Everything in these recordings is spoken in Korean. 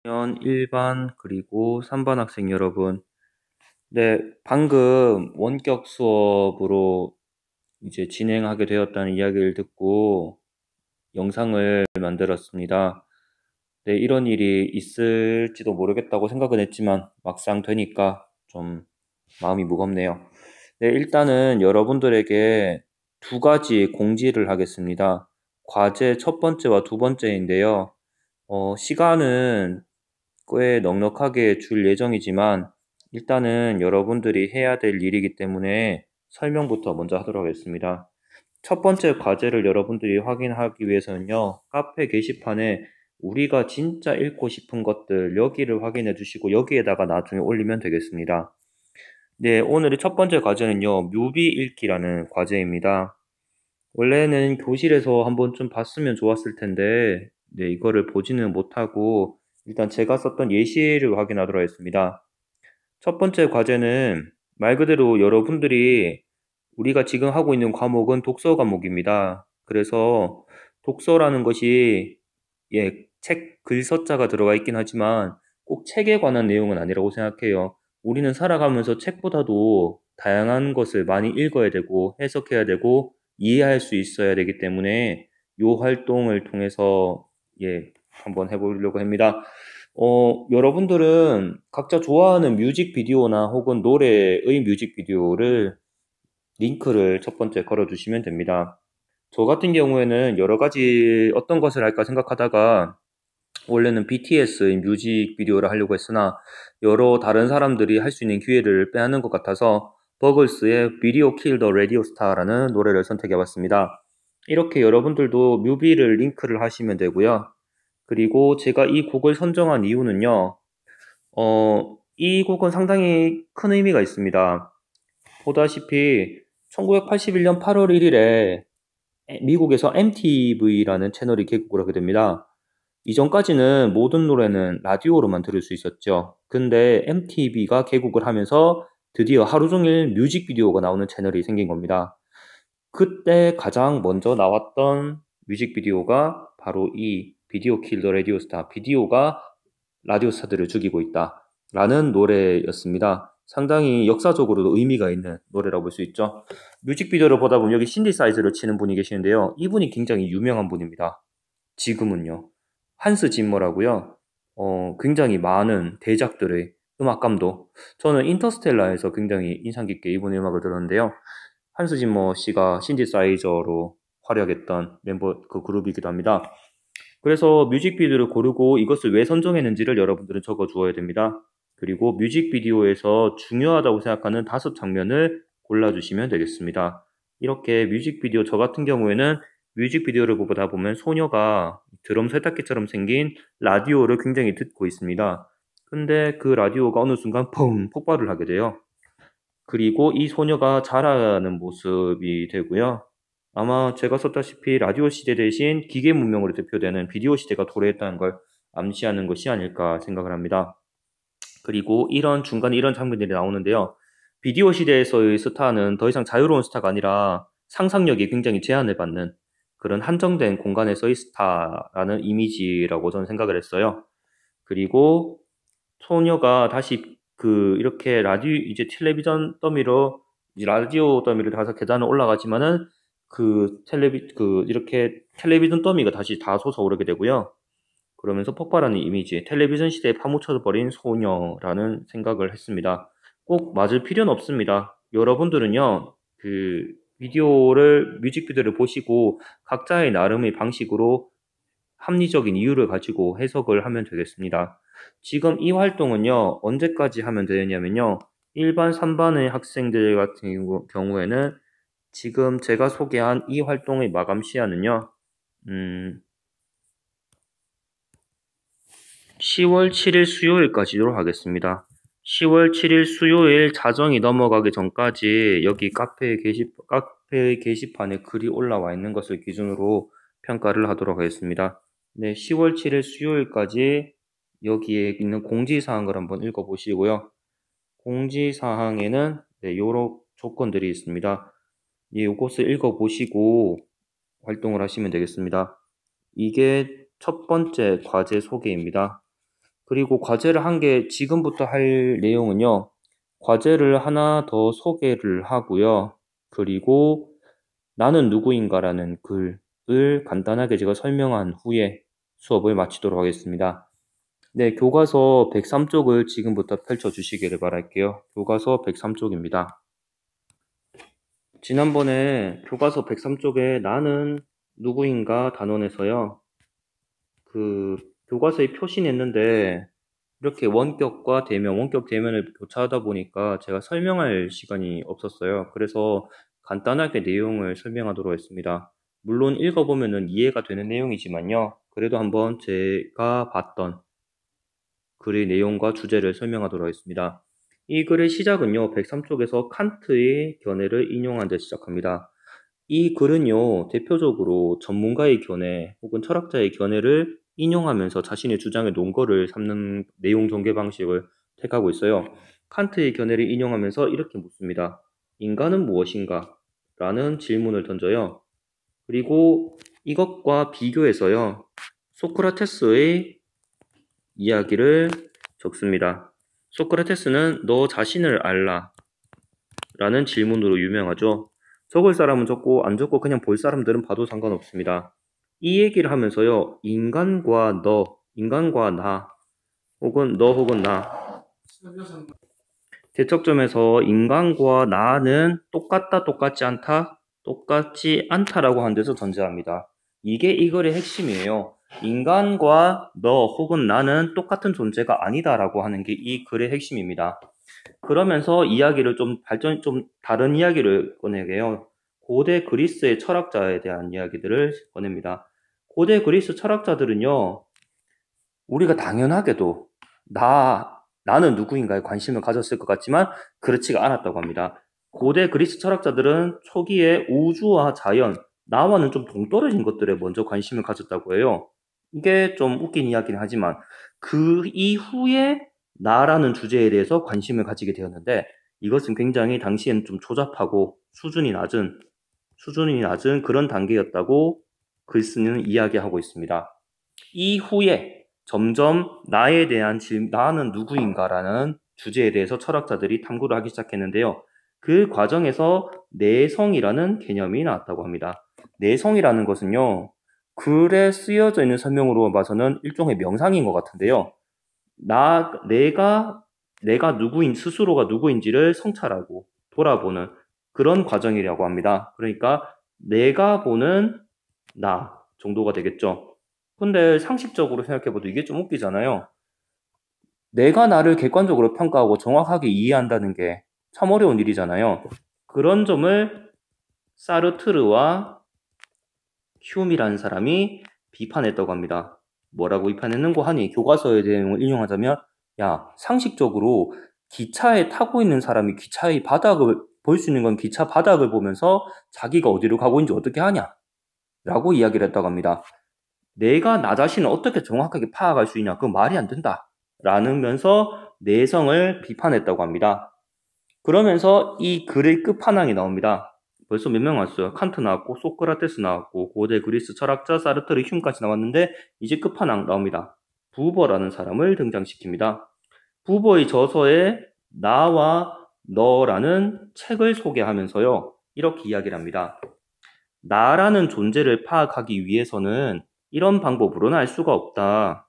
1반 그리고 3반 학생 여러분, 네, 방금 원격 수업으로 이제 진행하게 되었다는 이야기를 듣고 영상을 만들었습니다. 네, 이런 일이 있을지도 모르겠다고 생각은 했지만 막상 되니까 좀 마음이 무겁네요. 네, 일단은 여러분들에게 두 가지 공지를 하겠습니다. 과제 첫 번째와 두 번째인데요. 시간은 꽤 넉넉하게 줄 예정이지만 일단은 여러분들이 해야 될 일이기 때문에 설명부터 먼저 하도록 하겠습니다. 첫 번째 과제를 여러분들이 확인하기 위해서는요, 카페 게시판에 우리가 진짜 읽고 싶은 것들 여기를 확인해 주시고 여기에다가 나중에 올리면 되겠습니다. 네, 오늘의 첫 번째 과제는요, 뮤비 읽기라는 과제입니다. 원래는 교실에서 한번 좀 봤으면 좋았을 텐데, 네, 이거를 보지는 못하고, 일단 제가 썼던 예시를 확인하도록 하겠습니다. 첫 번째 과제는 말 그대로 여러분들이 우리가 지금 하고 있는 과목은 독서 과목입니다. 그래서 독서라는 것이, 예, 책 글서자가 들어가 있긴 하지만 꼭 책에 관한 내용은 아니라고 생각해요. 우리는 살아가면서 책보다도 다양한 것을 많이 읽어야 되고 해석해야 되고 이해할 수 있어야 되기 때문에 이 활동을 통해서 한번 해보려고 합니다. 여러분들은 각자 좋아하는 뮤직비디오나 혹은 노래의 뮤직비디오를 링크를 첫 번째 걸어주시면 됩니다. 저 같은 경우에는 여러 가지 어떤 것을 할까 생각하다가 원래는 BTS의 뮤직비디오를 하려고 했으나 여러 다른 사람들이 할 수 있는 기회를 빼앗는 것 같아서 버글스의 Video Kill the Radio Star라는 노래를 선택해봤습니다. 이렇게 여러분들도 뮤비를 링크를 하시면 되고요. 그리고 제가 이 곡을 선정한 이유는요. 이 곡은 상당히 큰 의미가 있습니다. 보다시피 1981년 8월 1일에 미국에서 MTV라는 채널이 개국을 하게 됩니다. 이전까지는 모든 노래는 라디오로만 들을 수 있었죠. 근데 MTV가 개국을 하면서 드디어 하루 종일 뮤직비디오가 나오는 채널이 생긴 겁니다. 그때 가장 먼저 나왔던 뮤직비디오가 바로 이 비디오 킬더 라디오 스타, 비디오가 라디오 스타들을 죽이고 있다 라는 노래였습니다. 상당히 역사적으로도 의미가 있는 노래라고 볼 수 있죠. 뮤직비디오를 보다 보면 여기 신디사이저를 치는 분이 계시는데요. 이분이 굉장히 유명한 분입니다. 지금은요. 한스 짐머라고요. 굉장히 많은 대작들의 음악 감독. 저는 인터스텔라에서 굉장히 인상 깊게 이분의 음악을 들었는데요. 한스 짐머 씨가 신디사이저로 활약했던 멤버 그 그룹이기도 합니다. 그래서 뮤직비디오를 고르고 이것을 왜 선정했는지를 여러분들은 적어 주어야 됩니다. 그리고 뮤직비디오에서 중요하다고 생각하는 5장면을 골라주시면 되겠습니다. 이렇게 뮤직비디오, 저 같은 경우에는 뮤직비디오를 보다 보면 소녀가 드럼 세탁기처럼 생긴 라디오를 굉장히 듣고 있습니다. 근데 그 라디오가 어느 순간 펑 폭발을 하게 돼요. 그리고 이 소녀가 자라는 모습이 되고요. 아마 제가 썼다시피 라디오 시대 대신 기계 문명으로 대표되는 비디오 시대가 도래했다는 걸 암시하는 것이 아닐까 생각을 합니다. 그리고 중간에 이런 장면들이 나오는데요. 비디오 시대에서의 스타는 더 이상 자유로운 스타가 아니라 상상력이 굉장히 제한을 받는 그런 한정된 공간에서의 스타라는 이미지라고 저는 생각을 했어요. 그리고 소녀가 다시 이렇게 이제 텔레비전 더미로, 이제 라디오 더미를 다서 계단을 올라가지만은 이렇게 텔레비전 더미가 다시 다 솟아오르게 되고요. 그러면서 폭발하는 이미지, 텔레비전 시대에 파묻혀 버린 소녀라는 생각을 했습니다. 꼭 맞을 필요는 없습니다. 여러분들은요, 뮤직비디오를 보시고 각자의 나름의 방식으로 합리적인 이유를 가지고 해석을 하면 되겠습니다. 지금 이 활동은요, 언제까지 하면 되냐면요, 1반, 3반의 학생들 같은 경우에는 지금 제가 소개한 이 활동의 마감 시한은요, 10월 7일 수요일까지로 하겠습니다. 10월 7일 수요일 자정이 넘어가기 전까지 여기 카페 게시판에 글이 올라와 있는 것을 기준으로 평가를 하도록 하겠습니다. 네, 10월 7일 수요일까지 여기에 있는 공지사항을 한번 읽어보시고요. 공지사항에는 요런 조건들이 있습니다. 요것을 읽어보시고 활동을 하시면 되겠습니다. 이게 첫 번째 과제 소개입니다. 그리고 과제를 한 게 지금부터 할 내용은요. 과제를 하나 더 소개를 하고요. 그리고 나는 누구인가라는 글을 간단하게 제가 설명한 후에 수업을 마치도록 하겠습니다. 네, 교과서 103쪽을 지금부터 펼쳐주시기를 바랄게요. 교과서 103쪽입니다. 지난번에 교과서 103쪽에 나는 누구인가 단원에서요. 교과서에 표시냈는데 이렇게 원격과 대면, 원격 대면을 교차하다 보니까 제가 설명할 시간이 없었어요. 그래서 간단하게 내용을 설명하도록 했습니다. 물론 읽어보면 이해가 되는 내용이지만요. 그래도 한번 제가 봤던 글의 내용과 주제를 설명하도록 하겠습니다. 이 글의 시작은요, 103쪽에서 칸트의 견해를 인용한 데 시작합니다. 이 글은요, 대표적으로 전문가의 견해 혹은 철학자의 견해를 인용하면서 자신의 주장의 논거를 삼는 내용 전개 방식을 택하고 있어요. 칸트의 견해를 인용하면서 이렇게 묻습니다. 인간은 무엇인가? 라는 질문을 던져요. 그리고 이것과 비교해서요, 소크라테스의 이야기를 적습니다. 소크라테스는 너 자신을 알라 라는 질문으로 유명하죠. 적을 사람은 적고 안 적고 그냥 볼 사람들은 봐도 상관없습니다. 이 얘기를 하면서요. 인간과 너, 인간과 나 혹은 너 혹은 나 대척점에서 인간과 나는 똑같다 똑같지 않다 똑같지 않다라고 한 데서 전제합니다. 이게 이 글의 핵심이에요. 인간과 너 혹은 나는 똑같은 존재가 아니다라고 하는 게 이 글의 핵심입니다. 그러면서 이야기를 좀 다른 이야기를 꺼내게요. 고대 그리스의 철학자에 대한 이야기들을 꺼냅니다. 고대 그리스 철학자들은요, 우리가 당연하게도 나는 누구인가에 관심을 가졌을 것 같지만 그렇지가 않았다고 합니다. 고대 그리스 철학자들은 초기에 우주와 자연, 나와는 좀 동떨어진 것들에 먼저 관심을 가졌다고 해요. 이게 좀 웃긴 이야기는 하지만 그 이후에 나라는 주제에 대해서 관심을 가지게 되었는데 이것은 굉장히 당시에는 좀 조잡하고 수준이 낮은 그런 단계였다고 글쓰는 이야기하고 있습니다. 이후에 점점 나는 누구인가라는 주제에 대해서 철학자들이 탐구를 하기 시작했는데요. 그 과정에서 내성이라는 개념이 나왔다고 합니다. 내성이라는 것은요, 글에 쓰여져 있는 설명으로 봐서는 일종의 명상인 것 같은데요. 내가 스스로가 누구인지를 성찰하고 돌아보는 그런 과정이라고 합니다. 그러니까 내가 보는 나 정도가 되겠죠. 근데 상식적으로 생각해봐도 이게 좀 웃기잖아요. 내가 나를 객관적으로 평가하고 정확하게 이해한다는 게 참 어려운 일이잖아요. 그런 점을 사르트르와 휴미라는 사람이 비판했다고 합니다. 뭐라고 비판했는고 하니 교과서의 내용을 인용하자면 야, 상식적으로 기차에 타고 있는 사람이 기차의 바닥을 볼 수 있는 건 기차 바닥을 보면서 자기가 어디로 가고 있는지 어떻게 하냐? 라고 이야기를 했다고 합니다. 내가 나 자신을 어떻게 정확하게 파악할 수 있냐? 그건 말이 안 된다. 라면서 내성을 비판했다고 합니다. 그러면서 이 글의 끝판왕이 나옵니다. 벌써 몇 명 왔어요. 칸트 나왔고, 소크라테스 나왔고, 고대 그리스 철학자 사르트르 흉까지 나왔는데, 이제 끝판왕 나옵니다. 부버라는 사람을 등장시킵니다. 부버의 저서에 나와 너라는 책을 소개하면서요, 이렇게 이야기를 합니다. 나라는 존재를 파악하기 위해서는 이런 방법으로는 알 수가 없다.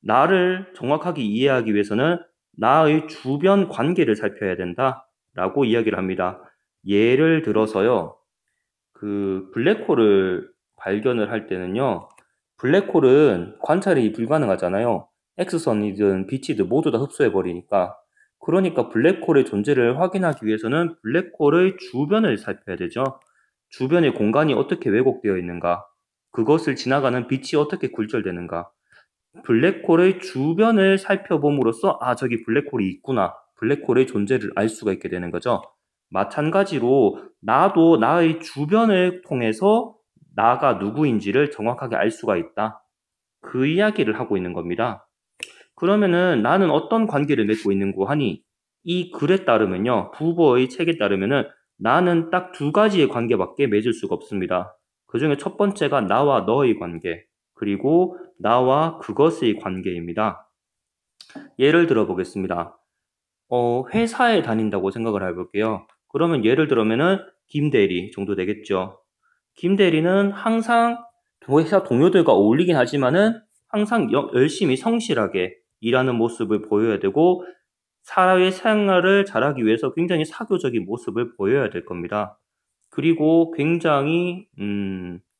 나를 정확하게 이해하기 위해서는 나의 주변 관계를 살펴야 된다. 라고 이야기를 합니다. 예를 들어서요, 블랙홀을 발견을 할 때는요, 블랙홀은 관찰이 불가능하잖아요. X선이든 빛이든 모두 다 흡수해버리니까. 그러니까 블랙홀의 존재를 확인하기 위해서는 블랙홀의 주변을 살펴야 되죠. 주변의 공간이 어떻게 왜곡되어 있는가, 그것을 지나가는 빛이 어떻게 굴절되는가, 블랙홀의 주변을 살펴봄으로써 저기 블랙홀이 있구나, 블랙홀의 존재를 알 수가 있게 되는 거죠. 마찬가지로 나도 나의 주변을 통해서 나가 누구인지를 정확하게 알 수가 있다. 그 이야기를 하고 있는 겁니다. 그러면은 나는 어떤 관계를 맺고 있는고 하니 이 글에 따르면요, 부버의 책에 따르면은 나는 딱 두 가지의 관계밖에 맺을 수가 없습니다. 그 중에 첫 번째가 나와 너의 관계, 그리고 나와 그것의 관계입니다. 예를 들어 보겠습니다. 회사에 다닌다고 생각을 해볼게요. 그러면 예를 들면은 김대리 정도 되겠죠. 김대리는 항상 회사 동료들과 어울리긴 하지만은 항상 열심히 성실하게 일하는 모습을 보여야 되고 사회생활을 잘하기 위해서 굉장히 사교적인 모습을 보여야 될 겁니다. 그리고 굉장히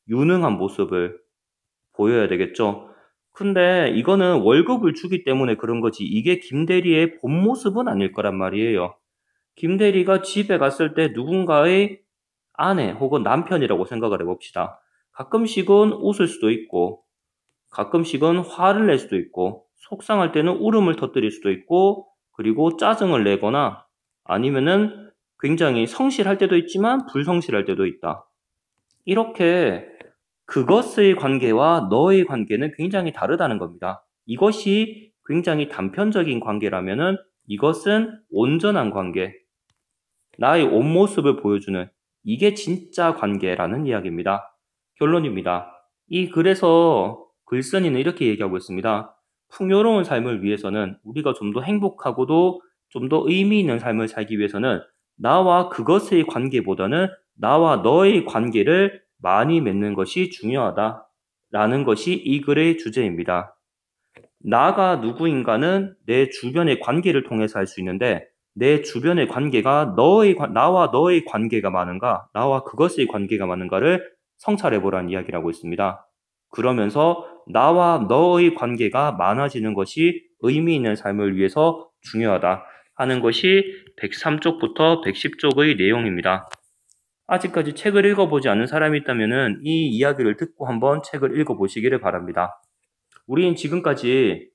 유능한 모습을 보여야 되겠죠. 근데 이거는 월급을 주기 때문에 그런 거지 이게 김대리의 본 모습은 아닐 거란 말이에요. 김대리가 집에 갔을 때 누군가의 아내 혹은 남편이라고 생각을 해봅시다. 가끔씩은 웃을 수도 있고 가끔씩은 화를 낼 수도 있고 속상할 때는 울음을 터뜨릴 수도 있고 그리고 짜증을 내거나 아니면은 굉장히 성실할 때도 있지만 불성실할 때도 있다. 이렇게 그것의 관계와 너의 관계는 굉장히 다르다는 겁니다. 이것이 굉장히 단편적인 관계라면은 이것은 온전한 관계, 나의 온 모습을 보여주는 이게 진짜 관계라는 이야기입니다. 결론입니다. 이 글에서 글쓴이는 이렇게 얘기하고 있습니다. 풍요로운 삶을 위해서는 우리가 좀 더 행복하고도 좀 더 의미 있는 삶을 살기 위해서는 나와 그것의 관계보다는 나와 너의 관계를 많이 맺는 것이 중요하다라는 것이 이 글의 주제입니다. 나가 누구인가는 내 주변의 관계를 통해서 알 수 있는데 내 주변의 관계가 나와 너의 관계가 많은가, 나와 그것의 관계가 많은가를 성찰해 보라는 이야기를 하고 있습니다. 그러면서 나와 너의 관계가 많아지는 것이 의미 있는 삶을 위해서 중요하다 하는 것이 103쪽부터 110쪽의 내용입니다. 아직까지 책을 읽어보지 않은 사람이 있다면 이 이야기를 듣고 한번 책을 읽어보시기를 바랍니다. 우리는 지금까지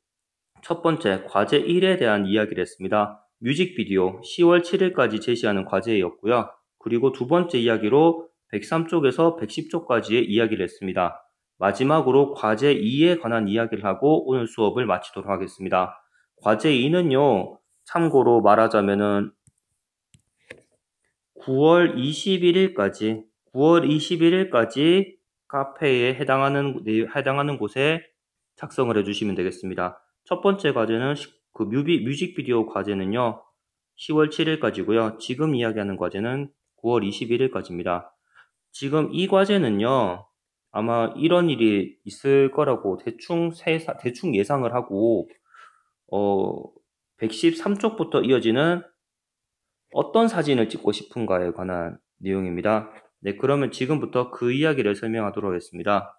첫 번째 과제 1에 대한 이야기를 했습니다. 뮤직비디오 10월 7일까지 제시하는 과제였고요. 그리고 두 번째 이야기로 103쪽에서 110쪽까지의 이야기를 했습니다. 마지막으로 과제 2에 관한 이야기를 하고 오늘 수업을 마치도록 하겠습니다. 과제 2는요. 참고로 말하자면은 9월 21일까지 카페에 해당하는 곳에 작성을 해주시면 되겠습니다. 첫 번째 과제는 그 뮤직비디오 과제는요. 10월 7일까지고요. 지금 이야기하는 과제는 9월 21일까지입니다. 지금 이 과제는요. 아마 이런 일이 있을 거라고 대충 예상을 하고 113쪽부터 이어지는 어떤 사진을 찍고 싶은가에 관한 내용입니다. 네, 그러면 지금부터 그 이야기를 설명하도록 하겠습니다.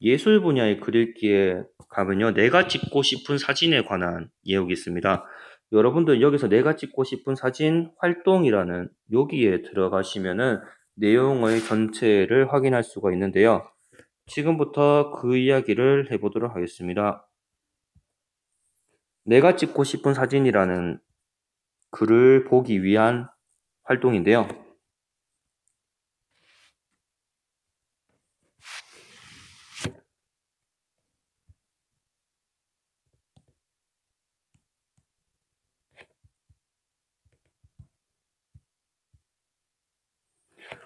예술 분야의 글읽기에 가면요. 내가 찍고 싶은 사진에 관한 내용이 있습니다. 여러분들 여기서 내가 찍고 싶은 사진 활동이라는 여기에 들어가시면은 내용의 전체를 확인할 수가 있는데요. 지금부터 그 이야기를 해보도록 하겠습니다. 내가 찍고 싶은 사진이라는 글을 보기 위한 활동인데요.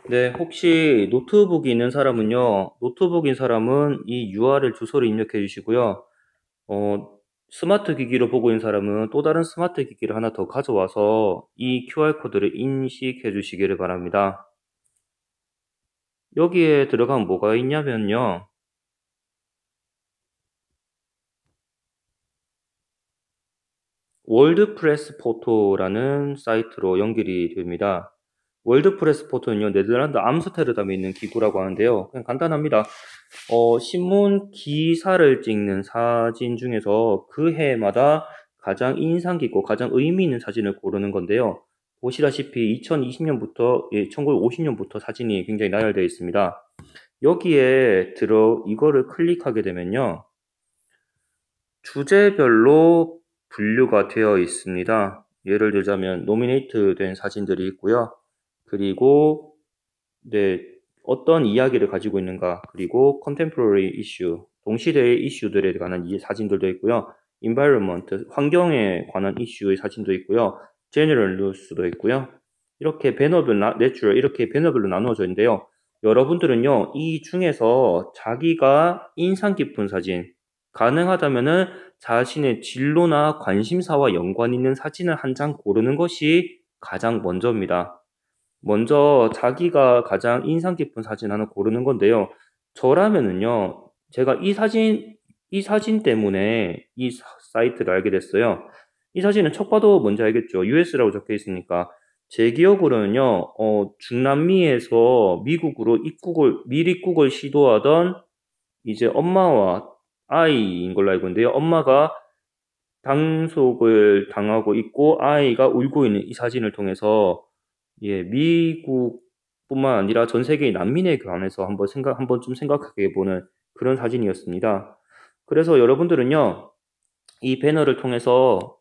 네, 혹시 노트북이 있는 사람은요, 노트북인 사람은 이 URL 주소를 입력해 주시고요. 스마트 기기로 보고 있는 사람은 또 다른 스마트 기기를 하나 더 가져와서 이 QR코드를 인식해 주시기를 바랍니다. 여기에 들어가면 뭐가 있냐면요. 월드프레스 포토라는 사이트로 연결이 됩니다. 월드프레스 포토는요, 네덜란드 암스테르담에 있는 기구라고 하는데요. 그냥 간단합니다. 신문 기사를 찍는 사진 중에서 그 해마다 가장 인상 깊고 가장 의미 있는 사진을 고르는 건데요. 보시다시피 2020년부터, 1950년부터 사진이 굉장히 나열되어 있습니다. 여기에 이거를 클릭하게 되면요. 주제별로 분류가 되어 있습니다. 예를 들자면 노미네이트 된 사진들이 있고요. 그리고 네, 어떤 이야기를 가지고 있는가, 그리고 contemporary issue, 동시대의 이슈들에 관한 사진들도 있고요. environment, 환경에 관한 이슈의 사진도 있고요. general news도 있고요. 이렇게 배너별, natural, 이렇게 배너별로 나누어져 있는데요. 여러분들은요, 이 중에서 자기가 인상 깊은 사진, 가능하다면은 자신의 진로나 관심사와 연관 있는 사진을 한 장 고르는 것이 가장 먼저입니다. 먼저 자기가 가장 인상 깊은 사진 하나 고르는 건데요. 저라면은요, 제가 이 사진 때문에 이 사이트를 알게 됐어요. 이 사진은 척 봐도 뭔지 알겠죠? US라고 적혀 있으니까. 제 기억으로는요, 중남미에서 밀입국을 시도하던 이제 엄마와 아이인 걸로 알고 있는데요. 엄마가 단속을 당하고 있고 아이가 울고 있는 이 사진을 통해서 예, 미국뿐만 아니라 전 세계의 난민에 관해서 한번 좀 생각하게 보는 그런 사진이었습니다. 그래서 여러분들은요, 이 배너를 통해서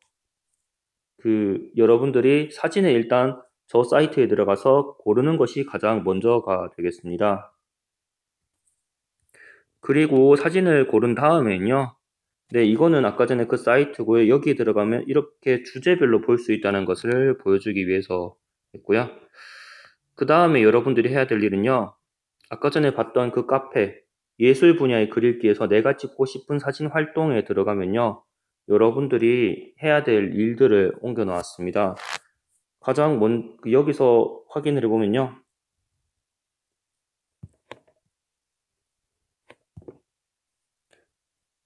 여러분들이 사진을 일단 저 사이트에 들어가서 고르는 것이 가장 먼저가 되겠습니다. 그리고 사진을 고른 다음에는요, 네, 이거는 아까 전에 그 사이트고요. 여기 들어가면 이렇게 주제별로 볼 수 있다는 것을 보여주기 위해서 했고요. 그 다음에 여러분들이 해야 될 일은요. 아까 전에 봤던 그 카페, 예술 분야의 글읽기에서 내가 찍고 싶은 사진 활동에 들어가면요. 여러분들이 해야 될 일들을 옮겨 놓았습니다. 여기서 확인을 해보면요.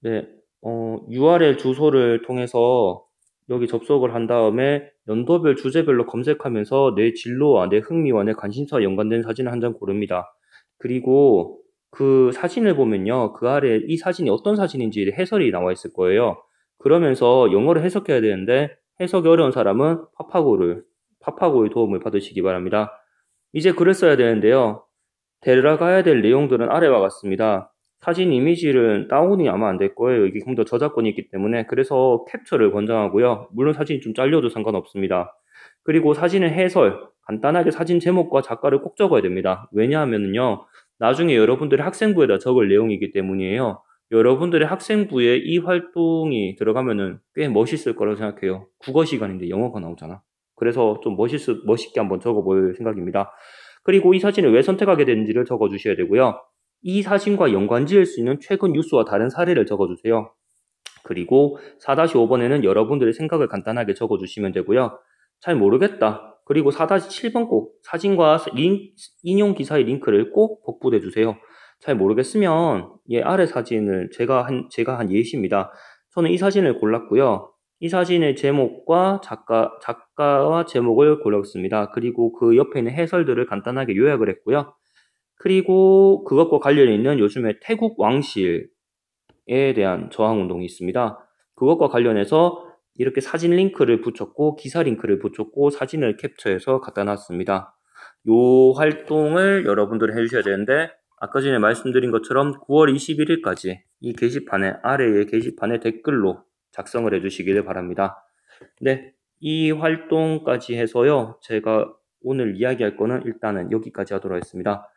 네, URL 주소를 통해서 여기 접속을 한 다음에 연도별 주제별로 검색하면서 내 진로와 내 흥미와 내 관심사와 연관된 사진을 한 장 고릅니다. 그리고 그 사진을 보면요. 그 아래 이 사진이 어떤 사진인지 해설이 나와 있을 거예요. 그러면서 영어를 해석해야 되는데 해석이 어려운 사람은 파파고의 도움을 받으시기 바랍니다. 이제 글을 써야 되는데요. 들어가야 될 내용들은 아래와 같습니다. 사진 이미지는 다운이 아마 안 될 거예요. 이게 좀 더 저작권이 있기 때문에. 그래서 캡처를 권장하고요. 물론 사진이 좀 잘려도 상관없습니다. 그리고 사진의 해설, 간단하게 사진 제목과 작가를 꼭 적어야 됩니다. 왜냐하면요. 나중에 여러분들의 학생부에다 적을 내용이기 때문이에요. 여러분들의 학생부에 이 활동이 들어가면은 꽤 멋있을 거라고 생각해요. 국어 시간인데 영어가 나오잖아. 그래서 좀 멋있게 한번 적어볼 생각입니다. 그리고 이 사진을 왜 선택하게 됐는지를 적어주셔야 되고요. 이 사진과 연관 지을 수 있는 최근 뉴스와 다른 사례를 적어주세요. 그리고 4-5번에는 여러분들의 생각을 간단하게 적어주시면 되고요. 잘 모르겠다. 그리고 4-7번 꼭 사진과 인용 기사의 링크를 꼭 복붙해 주세요. 잘 모르겠으면 아래 사진을 제가 한 예시입니다. 저는 이 사진을 골랐고요. 이 사진의 제목과 작가와 제목을 골랐습니다. 그리고 그 옆에 있는 해설들을 간단하게 요약을 했고요. 그리고 그것과 관련이 있는 요즘에 태국 왕실에 대한 저항 운동이 있습니다. 그것과 관련해서 이렇게 사진 링크를 붙였고 기사 링크를 붙였고 사진을 캡처해서 갖다 놨습니다. 요 활동을 여러분들이 해주셔야 되는데 아까 전에 말씀드린 것처럼 9월 21일까지 이 아래의 게시판에 댓글로 작성을 해주시기를 바랍니다. 네, 이 활동까지 해서요. 제가 오늘 이야기할 거는 일단은 여기까지 하도록 하겠습니다.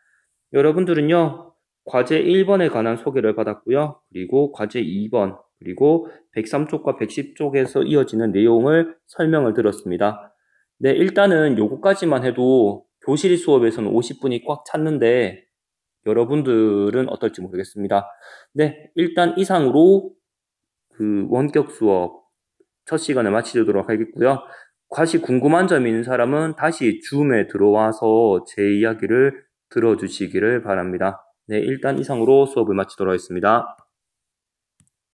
여러분들은요, 과제 1번에 관한 소개를 받았고요. 그리고 과제 2번, 그리고 103쪽과 110쪽에서 이어지는 내용을 설명을 들었습니다. 네, 일단은 요거까지만 해도 교실 수업에서는 50분이 꽉 찼는데 여러분들은 어떨지 모르겠습니다. 네, 일단 이상으로 원격 수업 첫 시간을 마치도록 하겠고요. 다시 궁금한 점이 있는 사람은 다시 줌에 들어와서 제 이야기를 들어주시기를 바랍니다. 네, 일단 이상으로 수업을 마치도록 하겠습니다.